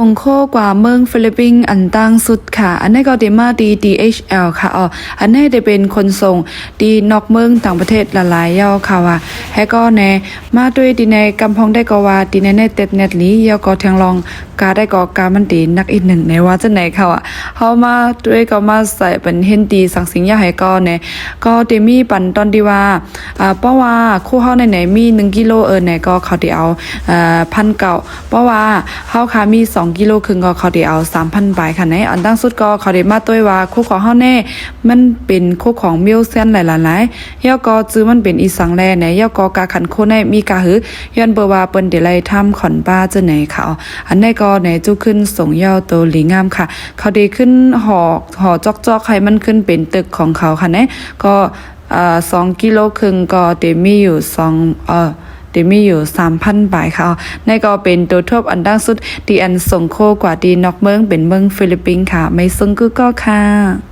งโคกว่าเมืองฟิลิปปินส์อันตั้งสุดค่ะอันนี้ก็เดมาดี DHL ค่ะอันนี้ได้เป็นคนส่งดีนอกเมืองต่างประเทศหลายๆยาวค่ะว่าให้ก็แน่มาด้วยดีในกำพองได้ก็ว่าดีในเต็ดเน็ตลียาวก็แทงลองกาได้ก็กามันดีนักอีกหนึ่งในว่าจะไหนค่ะว่าเฮามาด้วยก็มาใส่เป็นเห็นดีสังสิงยาให้ก็แน่ก็เดมีปันตอนที่ว่าเพราะว่าคู่เฮาในไหนมี1กิโลไหนก็เขาได้เอา1,900เพราะว่าเฮาค่ะมี2กิโลครึ่งก็เขาได้เอา 3,000 บาทค่ะในอันตั้งสุดก็เขาได้มาด้วยว่าคู่ของเฮาแน่มันเป็นคู่ของมิวเซียนหลายๆยอก็จื้อมันเป็นอีสังแลในยอก็กาขันโคในมีกาหือย้อนเบอร์ว่าเปิ้นได้ไล่ทำขอนป้าจะไหนค่ะอันนี้ก็ไหนจุขึ้นส่งยาวโตหลีงามค่ะเขาได้ขึ้นหอจอกๆให้มันขึ้นเป็นตึกของเขาค่ะเนี่ยก็2กิโลครึ่งก็เดมีอยู่3,000 บาทค่ะในก็เป็นตัวทบอันดังสุดที่อันส่งโคกว่าดีนอกเมืองเป็นเมืองฟิลิปปินส์ค่ะไม่ซึ่งก็ค่ะ